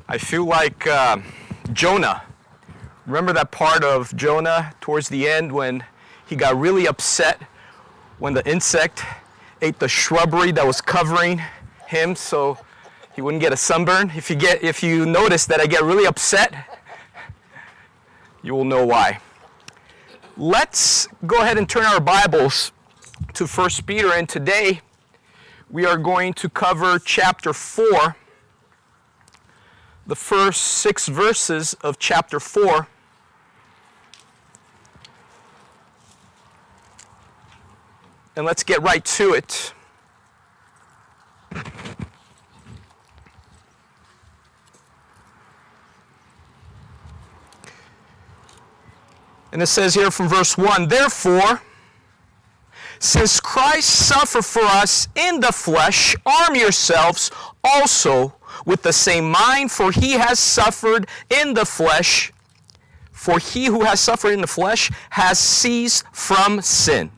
I feel like Jonah. Remember that part of Jonah towards the end when he got really upset when the insect ate the shrubbery that was covering him so he wouldn't get a sunburn? If you notice that I get really upset, you will know why. Let's go ahead and turn our Bibles to 1 Peter, and today we are going to cover chapter 4, the first 6 verses of chapter 4. And let's get right to it. And it says here from verse 1, "Therefore, since Christ suffered for us in the flesh, arm yourselves also with the same mind, for he has suffered in the flesh. For he who has suffered in the flesh has ceased from sin,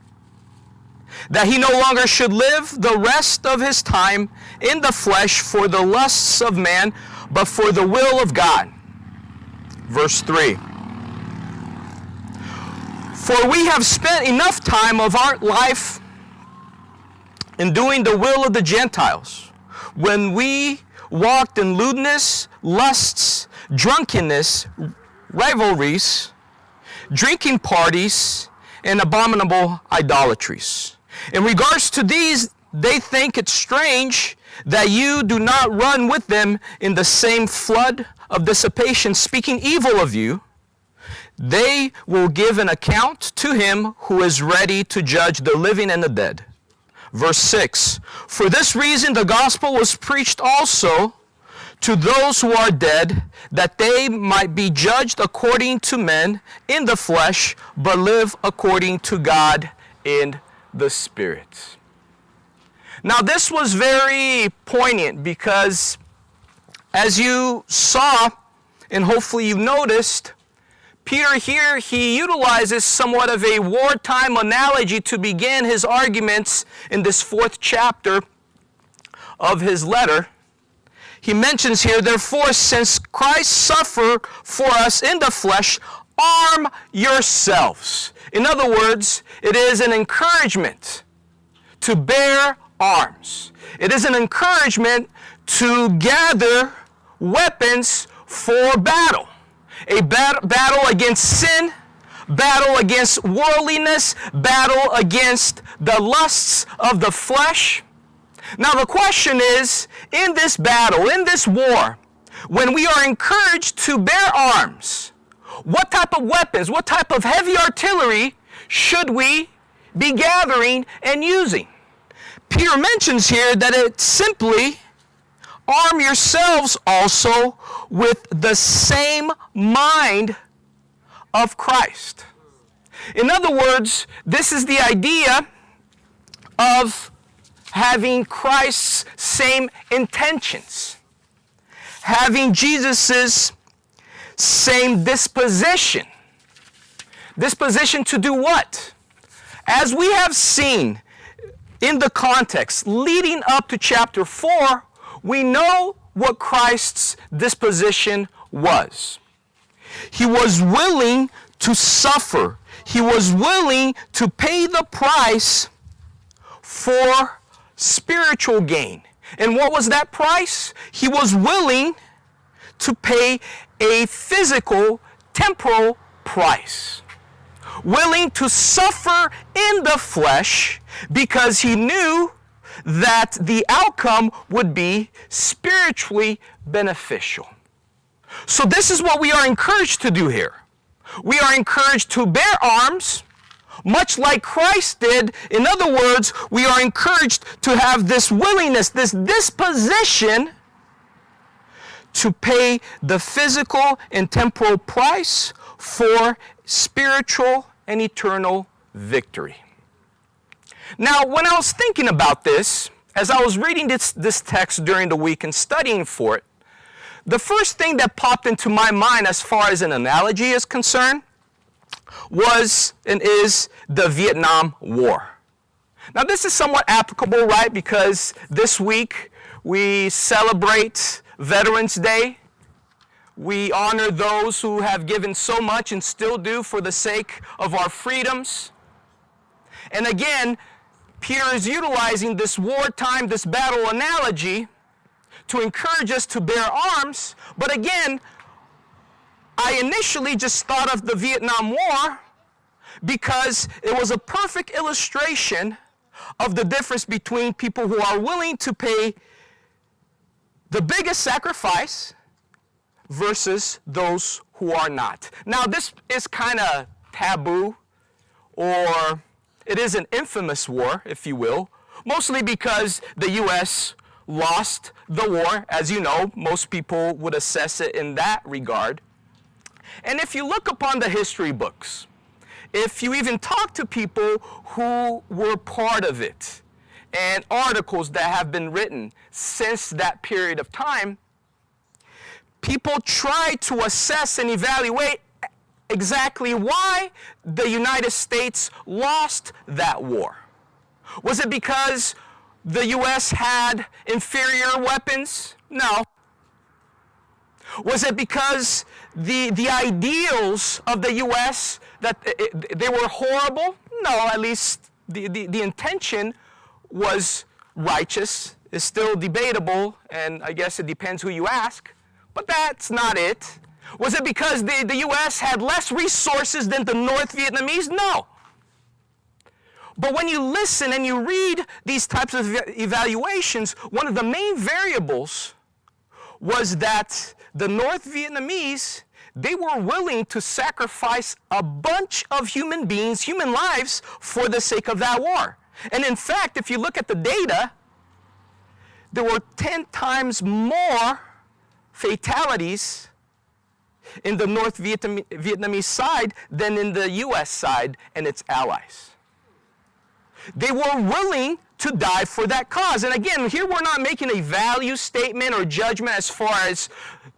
that he no longer should live the rest of his time in the flesh for the lusts of man, but for the will of God." Verse 3, "For we have spent enough time of our life in doing the will of the Gentiles, when we walked in lewdness, lusts, drunkenness, rivalries, drinking parties, and abominable idolatries. In regards to these, they think it strange that you do not run with them in the same flood of dissipation, speaking evil of you. They will give an account to him who is ready to judge the living and the dead." Verse 6, "For this reason the gospel was preached also to those who are dead, that they might be judged according to men in the flesh, but live according to God in the Spirit." Now this was very poignant because, as you saw, and hopefully you noticed, Peter here, he utilizes somewhat of a wartime analogy to begin his arguments in this 4th chapter of his letter. He mentions here, "Therefore, since Christ suffered for us in the flesh, arm yourselves." In other words, it is an encouragement to bear arms. It is an encouragement to gather weapons for battle. A battle against sin, battle against worldliness, battle against the lusts of the flesh. Now the question is, in this battle, in this war, when we are encouraged to bear arms, what type of weapons, what type of heavy artillery should we be gathering and using? Peter mentions here that it's simply, "Arm yourselves also with the same mind of Christ." In other words, this is the idea of having Christ's same intentions, having Jesus's same disposition. Disposition to do what? As we have seen in the context leading up to chapter 4, we know what Christ's disposition was. He was willing to suffer. He was willing to pay the price for spiritual gain. And what was that price? He was willing to pay a physical, temporal price. Willing to suffer in the flesh because he knew that the outcome would be spiritually beneficial. So this is what we are encouraged to do here. We are encouraged to bear arms, much like Christ did. In other words, we are encouraged to have this willingness, this disposition to pay the physical and temporal price for spiritual and eternal victory. Now, when I was thinking about this, as I was reading this text during the week and studying for it, the first thing that popped into my mind as far as an analogy is concerned was and is the Vietnam War. Now this is somewhat applicable, right? Because this week we celebrate Veterans Day We honor those who have given so much and still do for the sake of our freedoms. And again, Peter is utilizing this wartime, this battle analogy to encourage us to bear arms. But again, I initially just thought of the Vietnam War because it was a perfect illustration of the difference between people who are willing to pay the biggest sacrifice versus those who are not. Now, this is kind of taboo, or it is an infamous war, if you will, mostly because the U.S. lost the war. As you know, most people would assess it in that regard. And if you look upon the history books, if you even talk to people who were part of it, and articles that have been written since that period of time, people try to assess and evaluate exactly why the United States lost that war. Was it because the U.S. had inferior weapons? No. Was it because the ideals of the U.S., that they were horrible? No, at least the intention was righteous. It's still debatable, and I guess it depends who you ask. But that's not it. Was it because the U.S. had less resources than the North Vietnamese? No. But when you listen and you read these types of evaluations, one of the main variables was that the North Vietnamese, they were willing to sacrifice a bunch of human beings, human lives, for the sake of that war. And in fact, if you look at the data, there were 10 times more fatalities in the North Vietnamese side than in the U.S. side and its allies. They were willing to die for that cause. And again, here we're not making a value statement or judgment as far as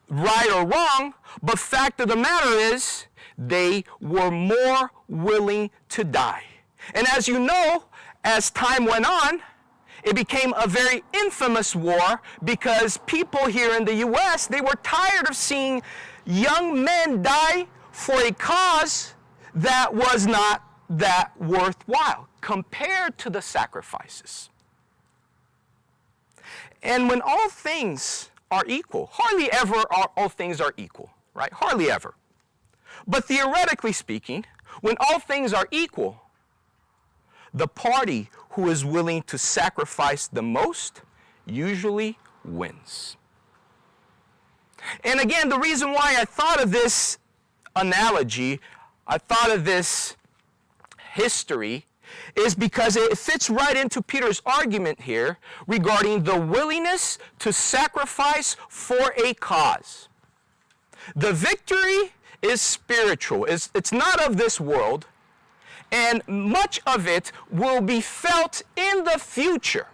right or wrong, but fact of the matter is, they were more willing to die. And as you know, as time went on, it became a very infamous war because people here in the U.S., they were tired of seeing young men die for a cause that was not that worthwhile compared to the sacrifices. And when all things are equal, hardly ever are all things are equal, right? Hardly ever. But theoretically speaking, when all things are equal, the party who is willing to sacrifice the most usually wins. And again, the reason why I thought of this analogy, I thought of this history, is because it fits right into Peter's argument here regarding the willingness to sacrifice for a cause. The victory is spiritual. It's not of this world, and much of it will be felt in the future.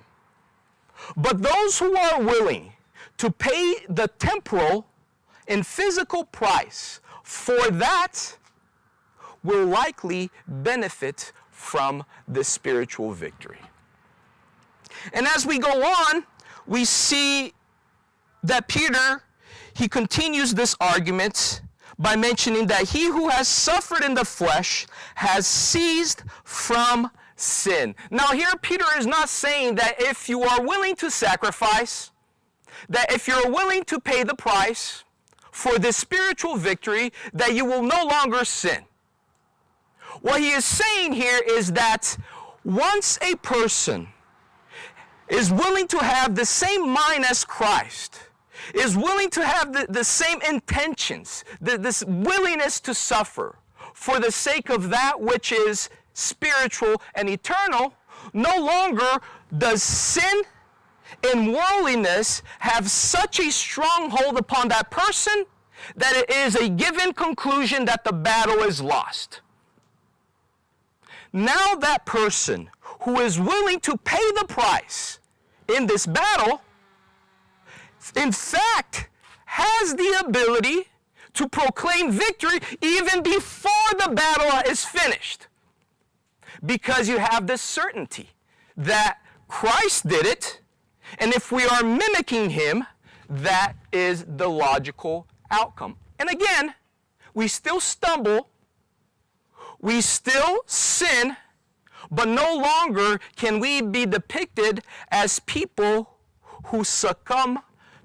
But those who are willing to pay the temporal and physical price for that will likely benefit from this spiritual victory. And as we go on, we see that Peter, he continues this argument by mentioning that he who has suffered in the flesh has ceased from sin. Now here Peter is not saying that if you are willing to sacrifice, that if you're willing to pay the price for this spiritual victory, that you will no longer sin. What he is saying here is that once a person is willing to have the same mind as Christ, is willing to have the same intentions, this willingness to suffer for the sake of that which is spiritual and eternal, no longer does sin and worldliness have such a strong hold upon that person that it is a given conclusion that the battle is lost. Now that person who is willing to pay the price in this battle, in fact, has the ability to proclaim victory even before the battle is finished. Because you have this certainty that Christ did it, and if we are mimicking him, that is the logical outcome. And again, we still stumble, we still sin, but no longer can we be depicted as people who succumb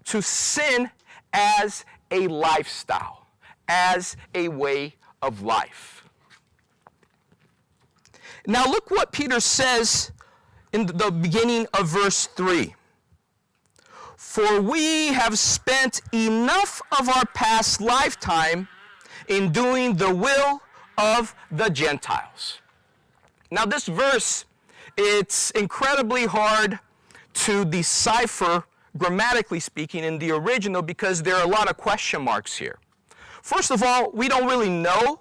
to sin as a lifestyle, as a way of life. Now look what Peter says in the beginning of verse 3. For we have spent enough of our past lifetime in doing the will of the Gentiles. Now this verse, it's incredibly hard to decipher, grammatically speaking, in the original because there are a lot of question marks here. First of all, we don't really know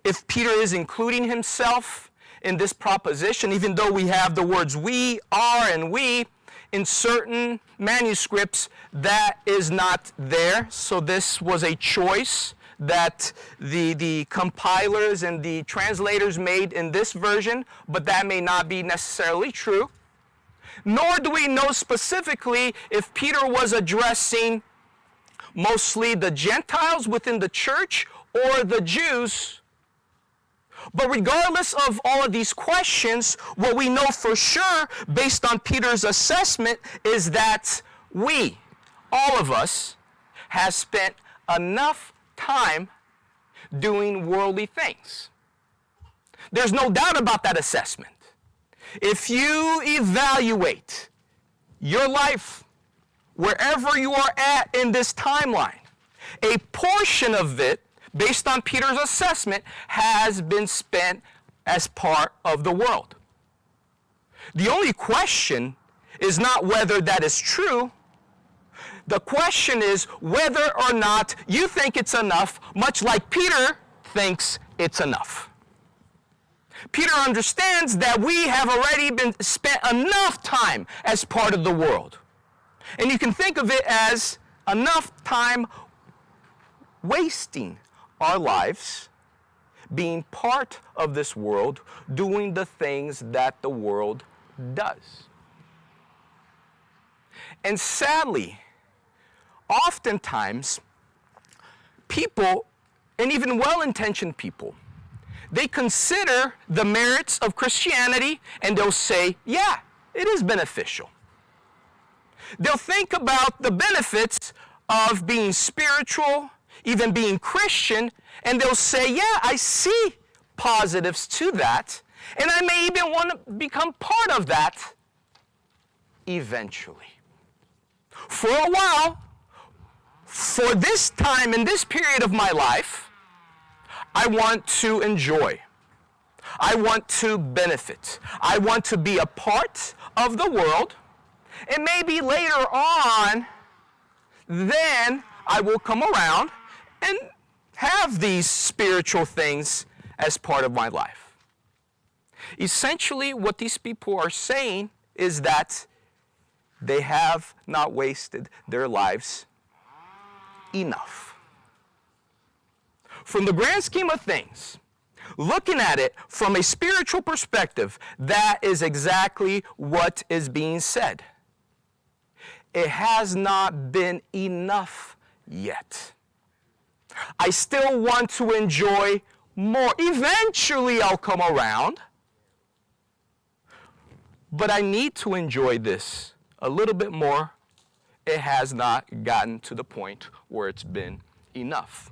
if Peter is including himself in this proposition, even though we have the words we, are, and we. In certain manuscripts, that is not there. So this was a choice that the compilers and the translators made in this version, but that may not be necessarily true. Nor do we know specifically if Peter was addressing mostly the Gentiles within the church or the Jews. But regardless of all of these questions, what we know for sure, based on Peter's assessment, is that we, all of us, have spent enough time doing worldly things. There's no doubt about that assessment. If you evaluate your life, wherever you are at in this timeline, a portion of it, based on Peter's assessment, has been spent as part of the world. The only question is not whether that is true. The question is whether or not you think it's enough, much like Peter thinks it's enough. Peter understands that we have already been spent enough time as part of the world. And you can think of it as enough time wasting our lives being part of this world, doing the things that the world does. And sadly, oftentimes, people, and even well-intentioned people, they consider the merits of Christianity and they'll say, yeah, it is beneficial. They'll think about the benefits of being spiritual, even being Christian, and they'll say, yeah, I see positives to that, and I may even want to become part of that eventually. For a while, for this time, in this period of my life, I want to enjoy. I want to benefit. I want to be a part of the world, and maybe later on, then I will come around and have these spiritual things as part of my life. Essentially, what these people are saying is that they have not wasted their lives enough. From the grand scheme of things, looking at it from a spiritual perspective, that is exactly what is being said. It has not been enough yet. I still want to enjoy more. Eventually I'll come around, but I need to enjoy this a little bit more. It has not gotten to the point where it's been enough.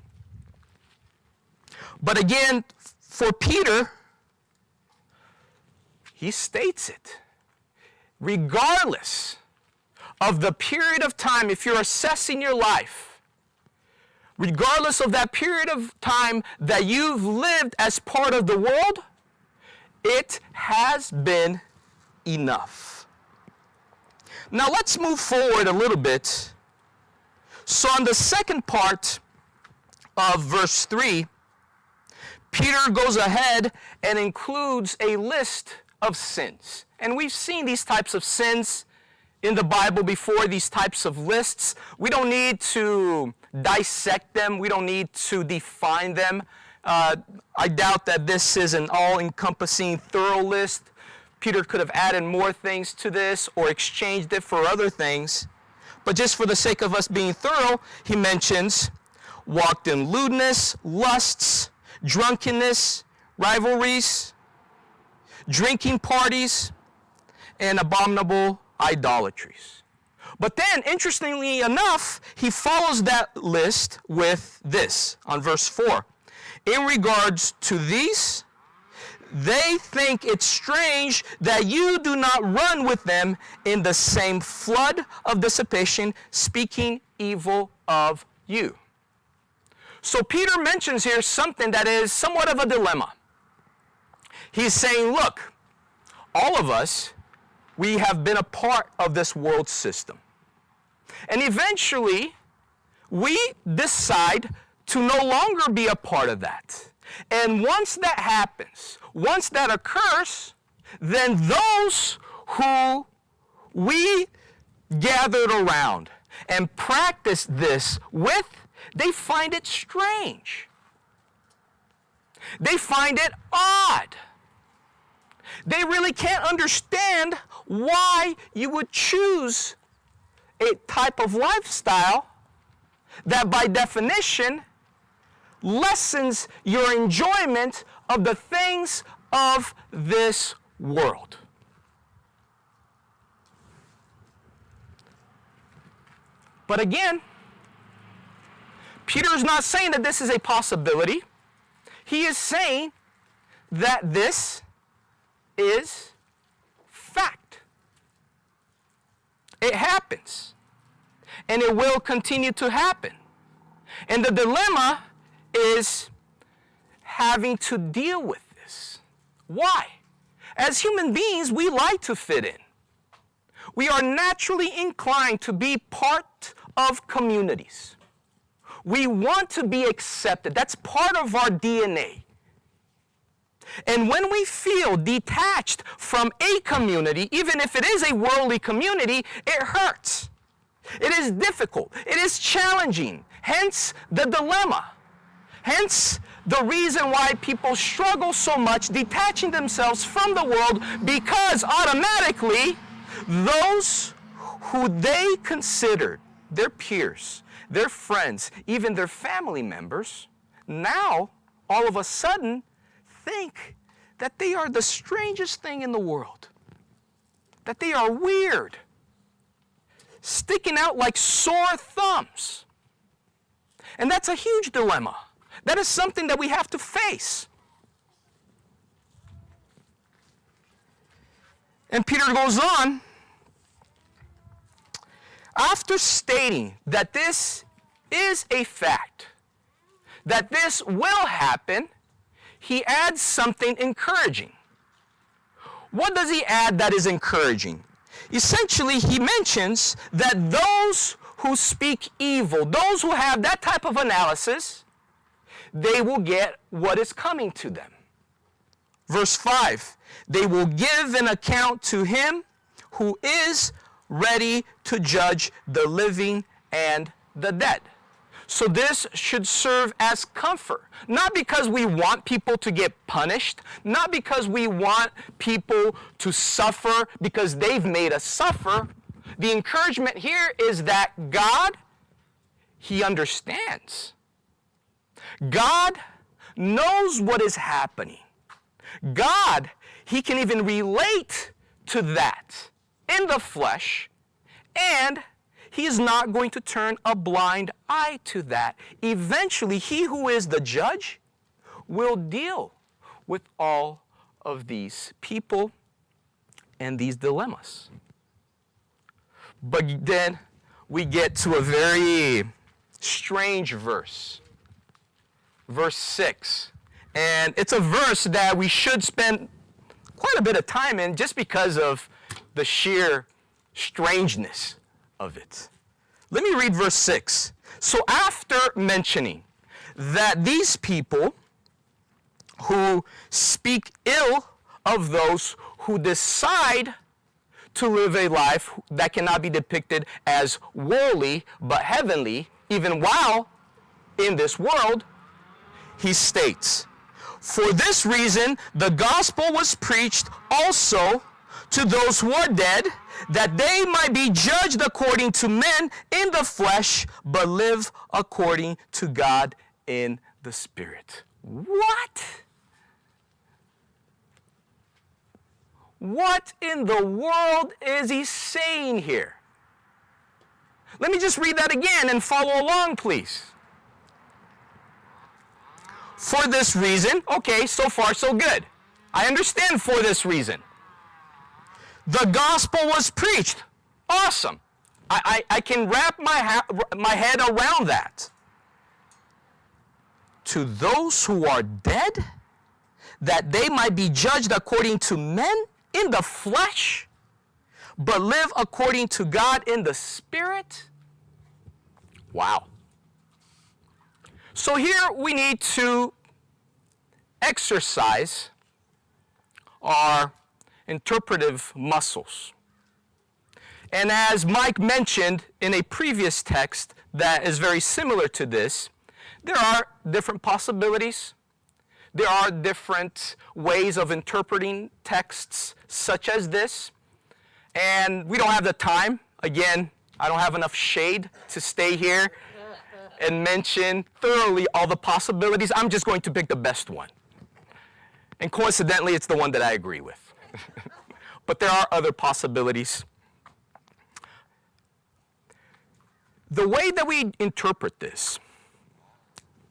But again, for Peter, he states it. Regardless of the period of time, if you're assessing your life, regardless of that period of time that you've lived as part of the world, it has been enough. Now let's move forward a little bit. So on the second part of verse 3, Peter goes ahead and includes a list of sins. And we've seen these types of sins in the Bible before, these types of lists. We don't need to dissect them. We don't need to define them. I doubt that this is an all-encompassing, thorough list. Peter could have added more things to this or exchanged it for other things. But just for the sake of us being thorough, he mentions walked in lewdness, lusts, drunkenness, rivalries, drinking parties, and abominable idolatries. But then, interestingly enough, he follows that list with this on verse 4. In regards to these, they think it strange that you do not run with them in the same flood of dissipation, speaking evil of you. So Peter mentions here something that is somewhat of a dilemma. He's saying, look, all of us, we have been a part of this world system. And eventually, we decide to no longer be a part of that. And once that happens, once that occurs, then those who we gathered around and practiced this with, they find it strange. They find it odd. They really can't understand why you would choose a type of lifestyle that by definition lessens your enjoyment of the things of this world. But again, Peter is not saying that this is a possibility. He is saying that this is fact. It happens. And it will continue to happen. And the dilemma is having to deal with this. Why? As human beings, we like to fit in. We are naturally inclined to be part of communities. We want to be accepted. That's part of our DNA. And when we feel detached from a community, even if it is a worldly community, it hurts. It is difficult. It is challenging. Hence the dilemma. Hence the reason why people struggle so much detaching themselves from the world, because automatically those who they considered their peers, their friends, even their family members, now all of a sudden think that they are the strangest thing in the world, that they are weird, sticking out like sore thumbs. And that's a huge dilemma. That is something that we have to face. And Peter goes on, after stating that this is a fact, that this will happen, he adds something encouraging. What does he add that is encouraging? Essentially, he mentions that those who speak evil, those who have that type of analysis, they will get what is coming to them. Verse 5, they will give an account to him who is ready to judge the living and the dead. So this should serve as comfort, not because we want people to get punished, not because we want people to suffer because they've made us suffer. The encouragement here is that God, He understands. God knows what is happening. God, He can even relate to that in the flesh, and He is not going to turn a blind eye to that. Eventually, He who is the judge will deal with all of these people and these dilemmas. But then we get to a very strange verse. Verse 6. And it's a verse that we should spend quite a bit of time in just because of the sheer strangeness of it. Let me read verse 6. So after mentioning that these people who speak ill of those who decide to live a life that cannot be depicted as worldly but heavenly, even while in this world, he states, for this reason the gospel was preached also to those who are dead, that they might be judged according to men in the flesh, but live according to God in the Spirit. What? What in the world is he saying here? Let me just read that again and follow along, please. For this reason, okay, so far so good. I understand for this reason. The gospel was preached. Awesome. I can wrap my head around that. To those who are dead, that they might be judged according to men in the flesh, but live according to God in the Spirit. Wow. So here we need to exercise our interpretive muscles. And as Mike mentioned in a previous text that is very similar to this, there are different possibilities. There are different ways of interpreting texts such as this. And we don't have the time. Again, I don't have enough shade to stay here and mention thoroughly all the possibilities. I'm just going to pick the best one. And coincidentally, it's the one that I agree with. But there are other possibilities. The way that we interpret this,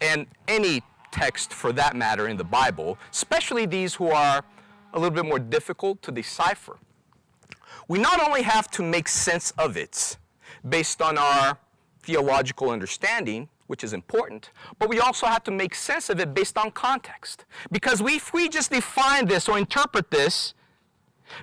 and any text for that matter in the Bible, especially these who are a little bit more difficult to decipher, we not only have to make sense of it based on our theological understanding, which is important, but we also have to make sense of it based on context. Because if we just define this or interpret this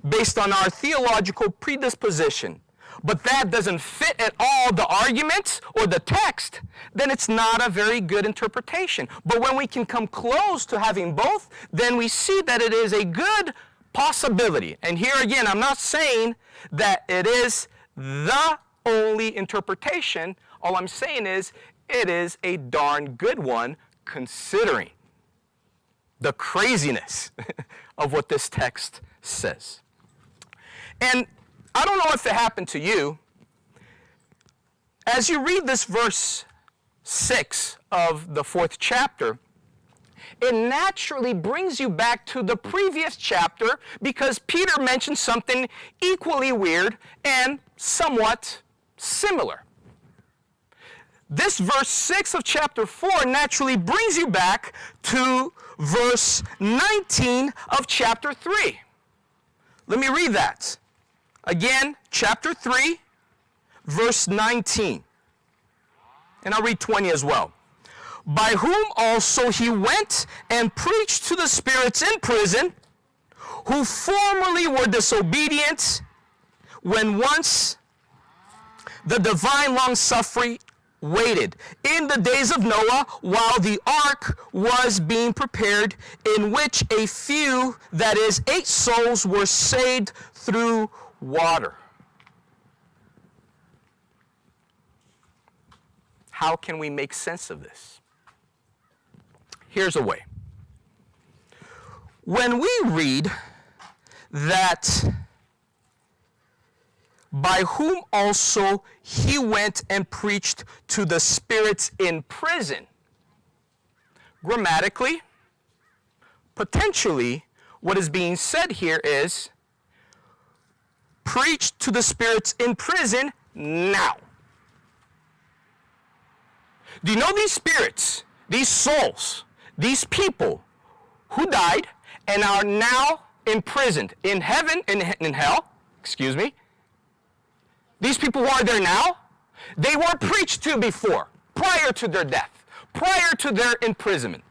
based on our theological predisposition, but that doesn't fit at all the argument or the text, then it's not a very good interpretation. But when we can come close to having both, then we see that it is a good possibility. And here again, I'm not saying that it is the only interpretation. All I'm saying is it is a darn good one considering the craziness of what this text says. And I don't know if it happened to you. As you read this verse 6 of the 4th chapter, it naturally brings you back to the previous chapter because Peter mentioned something equally weird and somewhat similar. This verse 6 of chapter 4 naturally brings you back to verse 19 of chapter 3. Let me read that. Again, chapter 3, verse 19. And I'll read 20 as well. By whom also he went and preached to the spirits in prison, who formerly were disobedient, when once the divine long-suffering waited in the days of Noah while the ark was being prepared, in which a few, that is 8 souls, were saved through water. How can we make sense of this? Here's a way. When we read that by whom also he went and preached to the spirits in prison, grammatically, potentially, what is being said here is preach to the spirits in prison now. Do you know these spirits, these souls, these people who died and are now imprisoned in heaven, in hell, excuse me? These people who are there now, they were preached to before, prior to their death, prior to their imprisonment.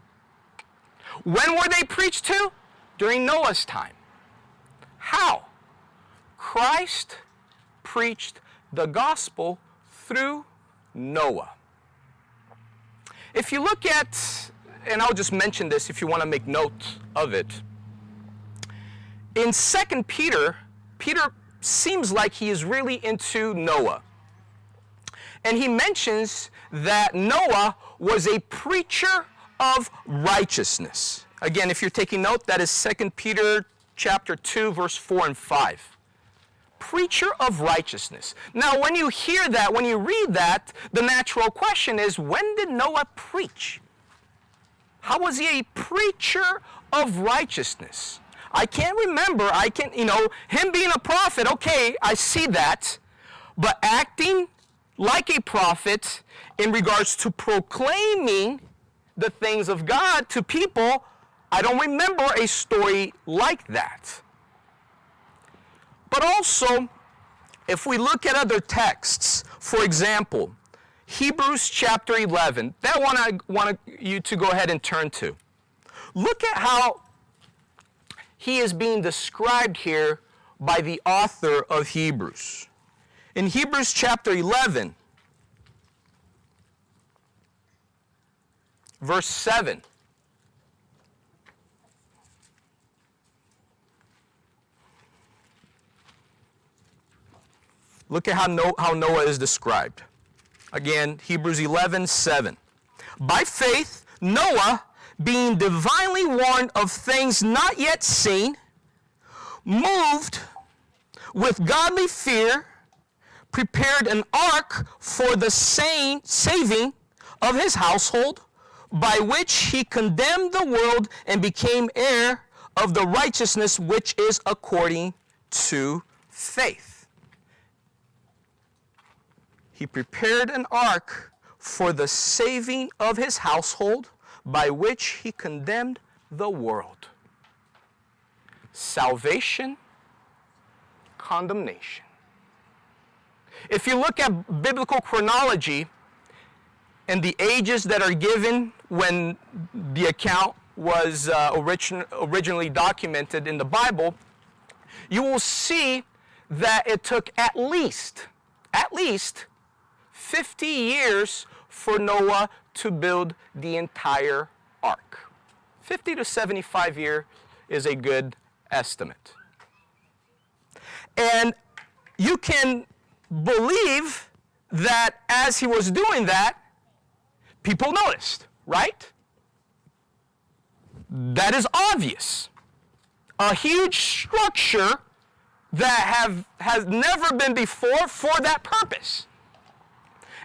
When were they preached to? During Noah's time. How? Christ preached the gospel through Noah. If you look at, and I'll just mention this if you want to make note of it, in 2 Peter, Peter seems like he is really into Noah. And he mentions that Noah was a preacher of righteousness. Again, if you're taking note, that is 2 Peter chapter 2, verse 4 and 5. preacher of righteousness. Now, when you hear that, when you read that, the natural question is, when did Noah preach? How was he a preacher of righteousness? I can't remember. Him being a prophet, okay, I see that. But acting like a prophet in regards to proclaiming the things of God to people, I don't remember a story like that. But also, if we look at other texts, for example, Hebrews chapter 11, that one I want you to go ahead and turn to. Look at how he is being described here by the author of Hebrews. In Hebrews chapter 11, verse 7. Look at how Noah is described. Again, Hebrews 11:7. By faith, Noah, being divinely warned of things not yet seen, moved with godly fear, prepared an ark for the saving of his household, by which he condemned the world and became heir of the righteousness which is according to faith. He prepared an ark for the saving of his household, by which he condemned the world. Salvation, condemnation. If you look at biblical chronology and the ages that are given when the account was originally documented in the Bible, you will see that it took at least 50 years for Noah to build the entire ark. 50 to 75 years is a good estimate. And you can believe that as he was doing that, people noticed, right? That is obvious. A huge structure that has never been before for that purpose.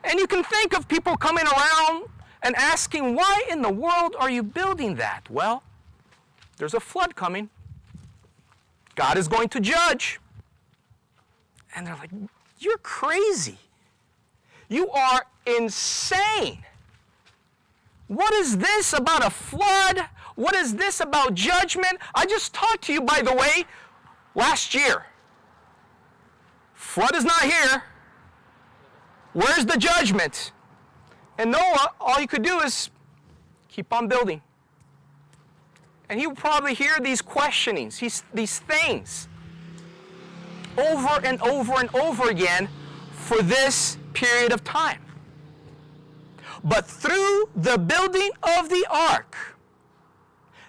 And you can think of people coming around and asking, why in the world are you building that? Well, there's a flood coming. God is going to judge. And they're like, you're crazy. You are insane. What is this about a flood? What is this about judgment? I just talked to you, by the way, last year. Flood is not here. Where's the judgment? And Noah, all he could do is keep on building. And he would probably hear these questionings, these things, over and over and over again for this period of time. But through the building of the ark,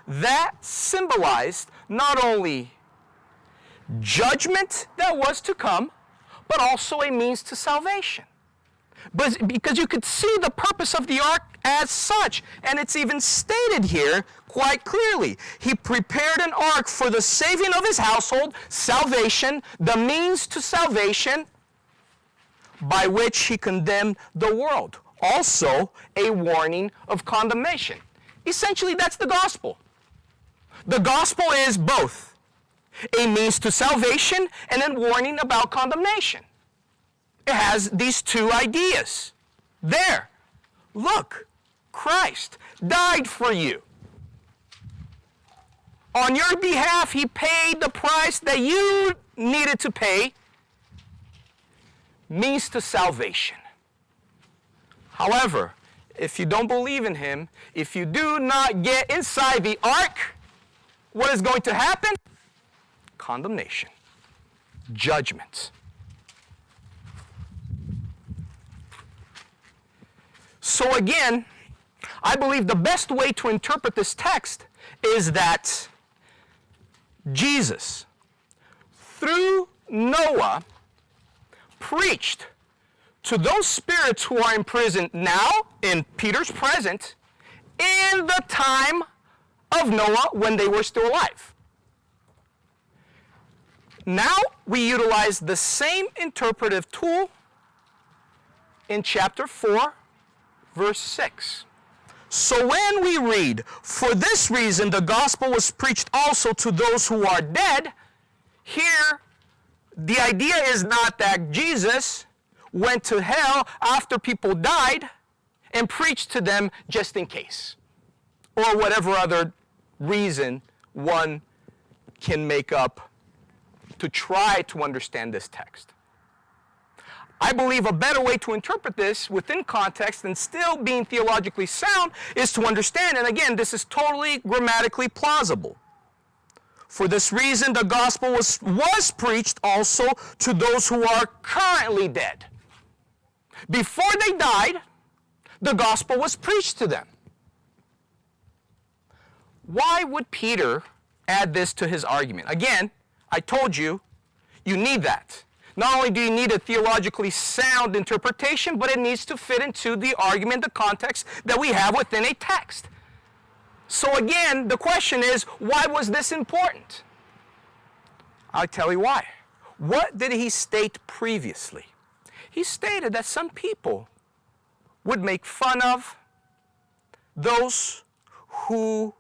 that symbolized not only judgment that was to come, but also a means to salvation. But because you could see the purpose of the ark as such, and it's even stated here quite clearly. He prepared an ark for the saving of his household, salvation, the means to salvation, by which he condemned the world. Also, a warning of condemnation. Essentially, that's the gospel. The gospel is both a means to salvation and a warning about condemnation. It has these two ideas. There. Look, Christ died for you. On your behalf, he paid the price that you needed to pay. Means to salvation. However, if you don't believe in him, if you do not get inside the ark, what is going to happen? Condemnation. Judgment. So again, I believe the best way to interpret this text is that Jesus, through Noah, preached to those spirits who are in prison now, in Peter's present, in the time of Noah when they were still alive. Now we utilize the same interpretive tool in chapter 4, verse 6. So when we read, "For this reason the gospel was preached also to those who are dead," here the idea is not that Jesus went to hell after people died and preached to them just in case, or whatever other reason one can make up to try to understand this text. I believe a better way to interpret this within context and still being theologically sound is to understand, and again, this is totally grammatically plausible. For this reason, the gospel was preached also to those who are currently dead. Before they died, the gospel was preached to them. Why would Peter add this to his argument? Again, I told you, you need that. Not only do you need a theologically sound interpretation, but it needs to fit into the argument, the context that we have within a text. So again, the question is, why was this important? I'll tell you why. What did he state previously? He stated that some people would make fun of those who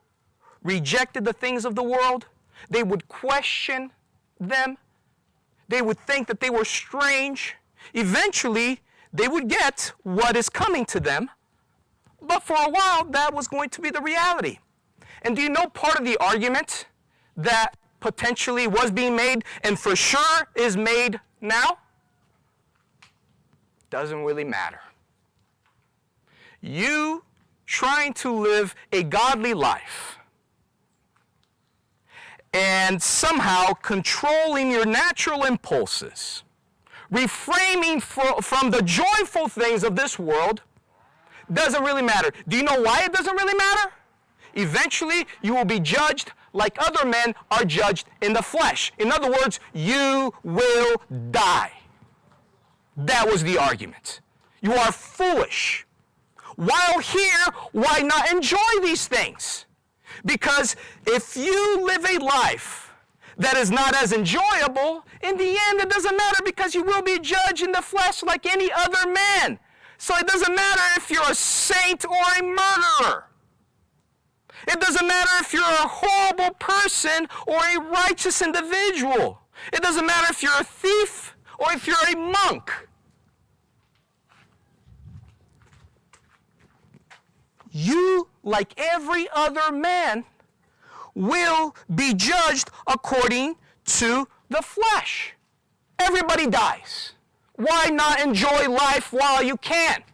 rejected the things of the world. They would question them. They would think that they were strange. Eventually, they would get what is coming to them. But for a while, that was going to be the reality. And do you know part of the argument that potentially was being made and for sure is made now? Doesn't really matter. You trying to live a godly life and somehow controlling your natural impulses, refraining from the joyful things of this world, doesn't really matter. Do you know why it doesn't really matter? Eventually, you will be judged like other men are judged in the flesh. In other words, you will die. That was the argument. You are foolish. While here, why not enjoy these things? Because if you live a life that is not as enjoyable, in the end it doesn't matter because you will be judged in the flesh like any other man. So it doesn't matter if you're a saint or a murderer. It doesn't matter if you're a horrible person or a righteous individual. It doesn't matter if you're a thief or if you're a monk. You, like every other man, will be judged according to the flesh. Everybody dies. Why not enjoy life while you can?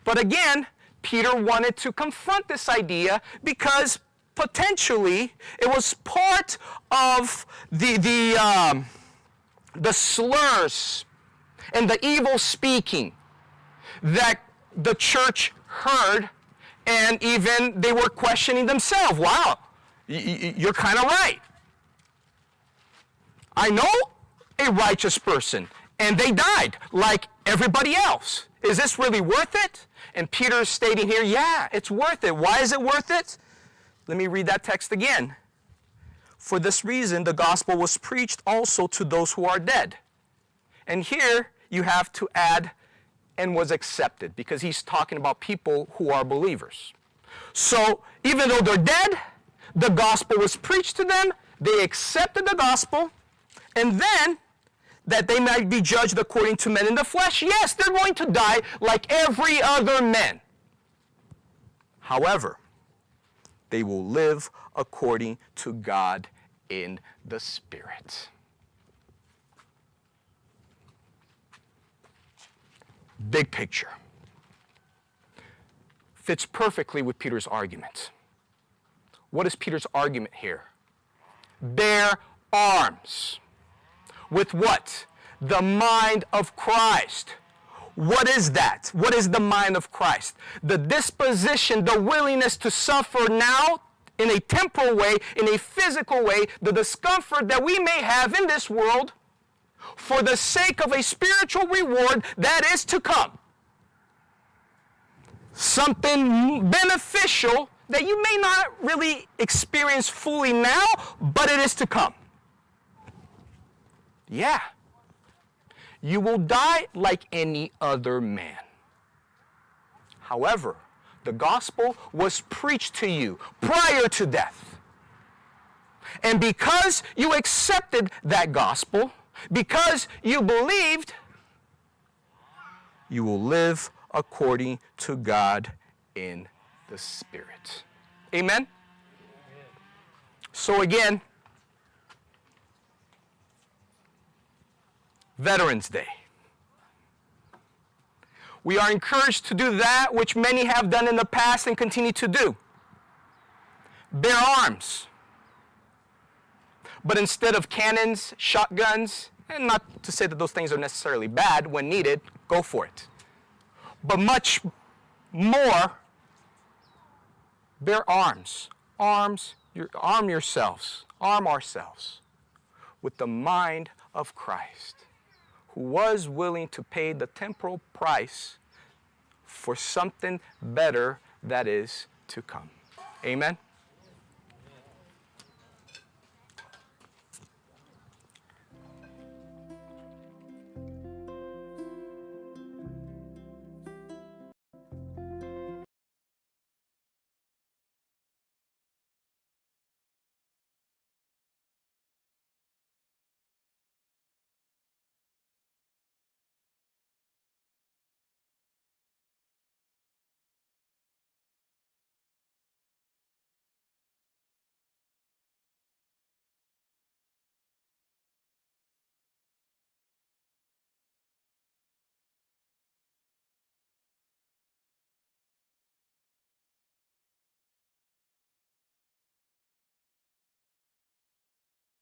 But again, Peter wanted to confront this idea because potentially it was part of the slurs and the evil speaking that the church heard, and even they were questioning themselves. Wow, you're kind of right. I know a righteous person, and they died like everybody else. Is this really worth it? And Peter is stating here, yeah, it's worth it. Why is it worth it? Let me read that text again. For this reason, the gospel was preached also to those who are dead. And here you have to add, and was accepted, because he's talking about people who are believers. So even though they're dead, the gospel was preached to them, they accepted the gospel, and then that they might be judged according to men in the flesh. Yes, they're going to die like every other man. However, they will live according to God in the Spirit. Big picture. Fits perfectly with Peter's argument. What is Peter's argument here? Bear arms. With what? The mind of Christ. What is that? What is the mind of Christ? The disposition, the willingness to suffer now in a temporal way, in a physical way, the discomfort that we may have in this world for the sake of a spiritual reward that is to come. Something beneficial that you may not really experience fully now, but it is to come. Yeah. You will die like any other man. However, the gospel was preached to you prior to death. And because you accepted that gospel, because you believed, you will live according to God in the Spirit. Amen? So again, Veterans Day. We are encouraged to do that which many have done in the past and continue to do. Bear arms. But instead of cannons, shotguns, and not to say that those things are necessarily bad, when needed, go for it. But much more, bear arms. Arm yourselves, arm ourselves with the mind of Christ, who was willing to pay the temporal price for something better that is to come. Amen?